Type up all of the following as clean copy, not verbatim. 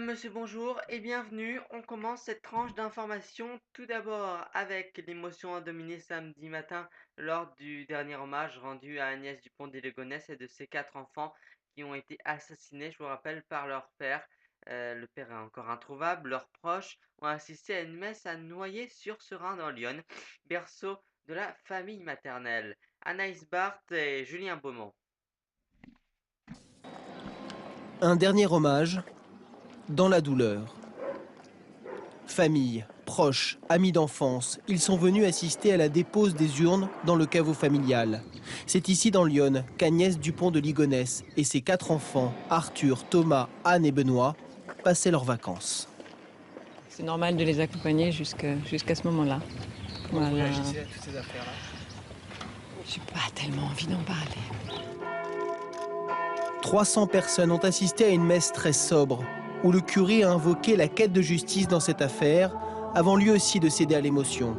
Madame, monsieur, bonjour et bienvenue. On commence cette tranche d'information tout d'abord avec l'émotion a dominé samedi matin lors du dernier hommage rendu à Agnès Dupont de Ligonnès et de ses quatre enfants qui ont été assassinés, je vous rappelle, par leur père. Le père est encore introuvable. Leurs proches ont assisté à une messe à Noyers-sur-Serein dans l'Yonne, berceau de la famille maternelle. Anaïs Barthes et Julien Beaumont. Un dernier hommage dans la douleur. Famille, proches, amis d'enfance, ils sont venus assister à la dépose des urnes dans le caveau familial. C'est ici dans l'Yonne qu'Agnès Dupont de Ligonnès et ses quatre enfants, Arthur, Thomas, Anne et Benoît, passaient leurs vacances. C'est normal de les accompagner jusqu'à ce moment-là. Comment vous réagissez à toutes ces affaires-là? J'ai pas tellement envie d'en parler. 300 personnes ont assisté à une messe très sobre, où le curé a invoqué la quête de justice dans cette affaire, avant lui aussi de céder à l'émotion.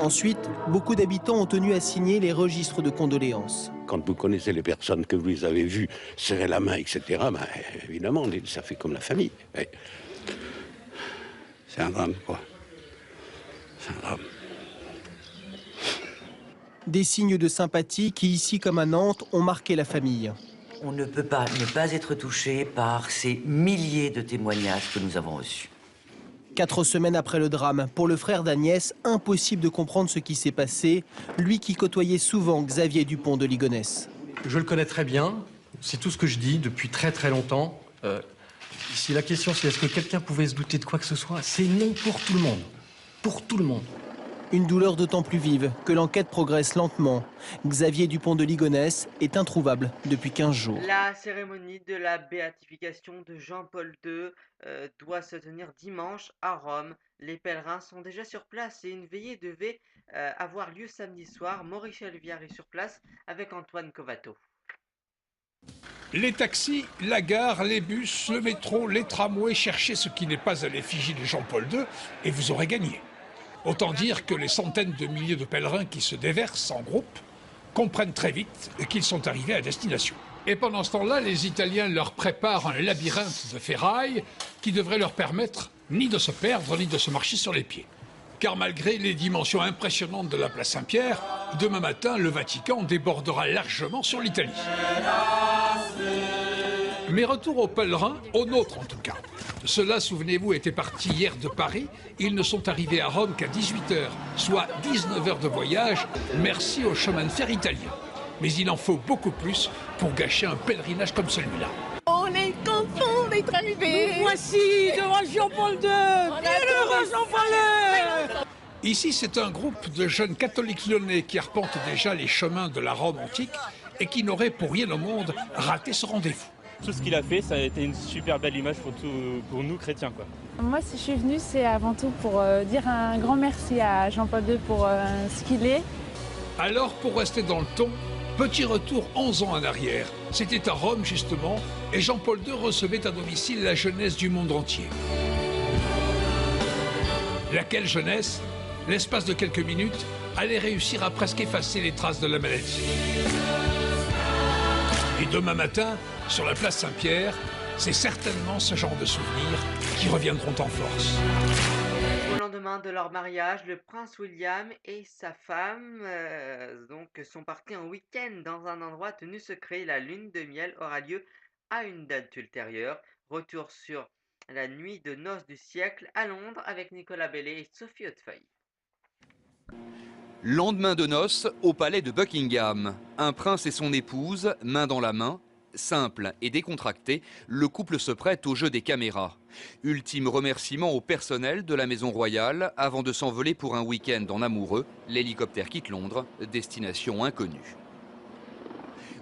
Ensuite, beaucoup d'habitants ont tenu à signer les registres de condoléances. Quand vous connaissez les personnes que vous les avez vues serrer la main, etc., ben, évidemment, ça fait comme la famille. C'est un drame, quoi. C'est un drame. Des signes de sympathie qui, ici comme à Nantes, ont marqué la famille. On ne peut pas ne pas être touché par ces milliers de témoignages que nous avons reçus. 4 semaines après le drame, pour le frère d'Agnès, impossible de comprendre ce qui s'est passé, lui qui côtoyait souvent Xavier Dupont de Ligonnès. Je le connais très bien, c'est tout ce que je dis depuis très très longtemps. Si la question c'est est-ce que quelqu'un pouvait se douter de quoi que ce soit, c'est non pour tout le monde. Pour tout le monde. Une douleur d'autant plus vive que l'enquête progresse lentement. Xavier Dupont de Ligonnès est introuvable depuis 15 jours. La cérémonie de la béatification de Jean-Paul II doit se tenir dimanche à Rome. Les pèlerins sont déjà sur place et une veillée devait avoir lieu samedi soir. Maurice Chalvière est sur place avec Antoine Covato. Les taxis, la gare, les bus, le métro, les tramways, cherchez ce qui n'est pas à l'effigie de Jean-Paul II et vous aurez gagné. Autant dire que les centaines de milliers de pèlerins qui se déversent en groupe comprennent très vite qu'ils sont arrivés à destination. Et pendant ce temps-là, les Italiens leur préparent un labyrinthe de ferraille qui devrait leur permettre ni de se perdre, ni de se marcher sur les pieds. Car malgré les dimensions impressionnantes de la place Saint-Pierre, demain matin, le Vatican débordera largement sur l'Italie. Mais retour aux pèlerins, aux nôtres en tout cas. Ceux-là, souvenez-vous, étaient partis hier de Paris. Ils ne sont arrivés à Rome qu'à 18h, soit 19 heures de voyage, merci au chemin de fer italien. Mais il en faut beaucoup plus pour gâcher un pèlerinage comme celui-là. On est content d'être arrivés. Nous voici devant Jean-Paul II. Bienheureux Jean-Paul II. Ici, c'est un groupe de jeunes catholiques lyonnais qui arpentent déjà les chemins de la Rome antique et qui n'auraient pour rien au monde raté ce rendez-vous. Tout ce qu'il a fait, ça a été une super belle image pour nous chrétiens, quoi. Moi, si je suis venue, c'est avant tout pour dire un grand merci à Jean-Paul II pour ce qu'il est. Alors, pour rester dans le ton, petit retour 11 ans en arrière. C'était à Rome, justement, et Jean-Paul II recevait à domicile la jeunesse du monde entier. Laquelle jeunesse, l'espace de quelques minutes, allait réussir à presque effacer les traces de la maladie. Et demain matin, sur la place Saint-Pierre, c'est certainement ce genre de souvenirs qui reviendront en force. Au lendemain de leur mariage, le prince William et sa femme sont partis en week-end dans un endroit tenu secret. La lune de miel aura lieu à une date ultérieure. Retour sur la nuit de noces du siècle à Londres avec Nicolas Bellet et Sophie Hautefeuille. Lendemain de noces au palais de Buckingham. Un prince et son épouse, main dans la main. Simple et décontracté, le couple se prête au jeu des caméras. Ultime remerciement au personnel de la maison royale avant de s'envoler pour un week-end en amoureux. L'hélicoptère quitte Londres, destination inconnue.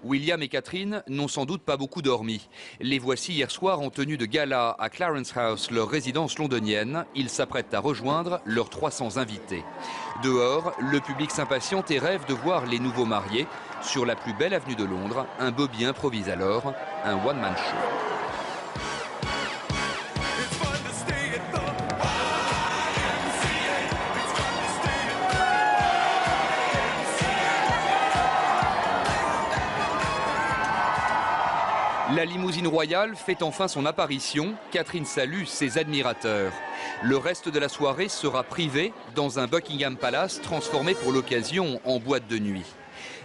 William et Catherine n'ont sans doute pas beaucoup dormi. Les voici hier soir en tenue de gala à Clarence House, leur résidence londonienne. Ils s'apprêtent à rejoindre leurs 300 invités. Dehors, le public s'impatiente et rêve de voir les nouveaux mariés. Sur la plus belle avenue de Londres, un bobby improvise alors un one-man show. La limousine royale fait enfin son apparition. Catherine salue ses admirateurs. Le reste de la soirée sera privé dans un Buckingham Palace transformé pour l'occasion en boîte de nuit.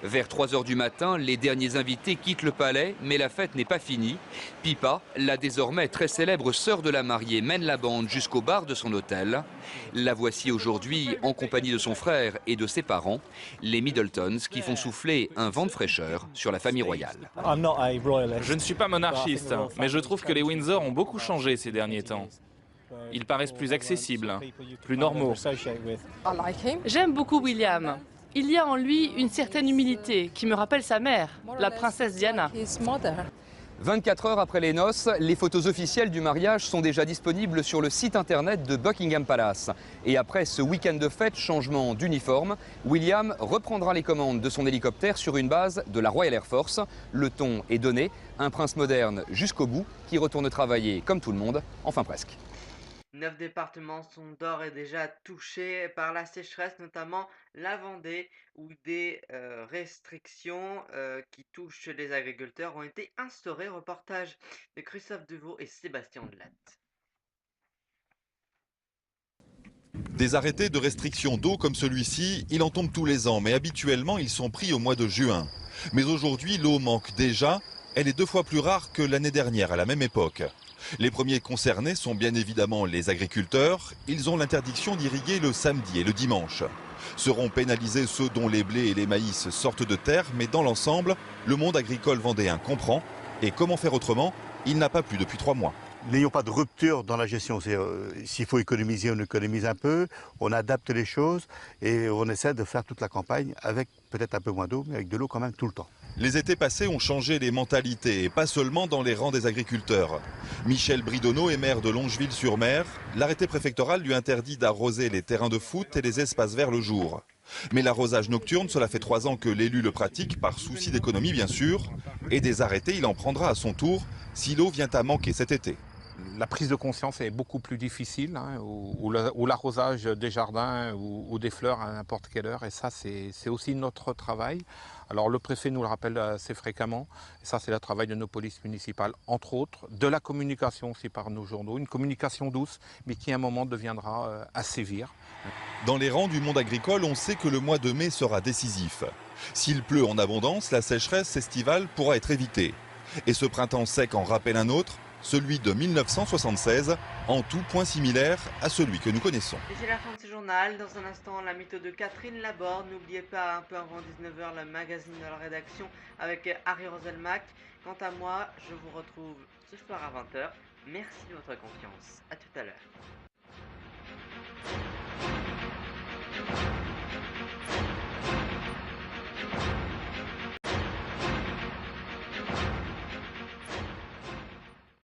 Vers 3 h du matin, les derniers invités quittent le palais, mais la fête n'est pas finie. Pippa, la désormais très célèbre sœur de la mariée, mène la bande jusqu'au bar de son hôtel. La voici aujourd'hui en compagnie de son frère et de ses parents, les Middletons, qui font souffler un vent de fraîcheur sur la famille royale. Je ne suis pas monarchiste, mais je trouve que les Windsor ont beaucoup changé ces derniers temps. Ils paraissent plus accessibles, plus normaux. J'aime beaucoup William. Il y a en lui une certaine humilité qui me rappelle sa mère, la princesse Diana. 24 heures après les noces, les photos officielles du mariage sont déjà disponibles sur le site internet de Buckingham Palace. Et après ce week-end de fête, changement d'uniforme, William reprendra les commandes de son hélicoptère sur une base de la Royal Air Force. Le ton est donné, un prince moderne jusqu'au bout qui retourne travailler comme tout le monde, enfin presque. 9 départements sont d'ores et déjà touchés par la sécheresse, notamment la Vendée, où des restrictions qui touchent les agriculteurs ont été instaurées. Reportage de Christophe Deveau et Sébastien Delatte. Des arrêtés de restriction d'eau comme celui-ci, il en tombe tous les ans, mais habituellement ils sont pris au mois de juin. Mais aujourd'hui, l'eau manque déjà, elle est 2 fois plus rare que l'année dernière à la même époque. Les premiers concernés sont bien évidemment les agriculteurs. Ils ont l'interdiction d'irriguer le samedi et le dimanche. Seront pénalisés ceux dont les blés et les maïs sortent de terre, mais dans l'ensemble, le monde agricole vendéen comprend. Et comment faire autrement? Il n'a pas plu depuis 3 mois. N'ayons pas de rupture dans la gestion. S'il faut économiser, on économise un peu, on adapte les choses et on essaie de faire toute la campagne avec peut-être un peu moins d'eau, mais avec de l'eau quand même tout le temps. Les étés passés ont changé les mentalités, et pas seulement dans les rangs des agriculteurs. Michel Bridonneau est maire de Longeville-sur-Mer. L'arrêté préfectoral lui interdit d'arroser les terrains de foot et les espaces verts le jour. Mais l'arrosage nocturne, cela fait 3 ans que l'élu le pratique, par souci d'économie bien sûr. Et des arrêtés, il en prendra à son tour si l'eau vient à manquer cet été. La prise de conscience est beaucoup plus difficile, ou l'arrosage des jardins ou des fleurs à n'importe quelle heure, et ça c'est aussi notre travail. Alors le préfet nous le rappelle assez fréquemment, et ça c'est le travail de nos polices municipales, entre autres, de la communication aussi par nos journaux, une communication douce, mais qui à un moment deviendra à sévir. Dans les rangs du monde agricole, on sait que le mois de mai sera décisif. S'il pleut en abondance, la sécheresse estivale pourra être évitée. Et ce printemps sec en rappelle un autre, celui de 1976, en tout point similaire à celui que nous connaissons. Et c'est la fin de ce journal. Dans un instant, la mytho de Catherine Laborde. N'oubliez pas, un peu avant 19 h, le magazine de la rédaction avec Harry Roselmack. Quant à moi, je vous retrouve ce soir à 20 h. Merci de votre confiance. À tout à l'heure.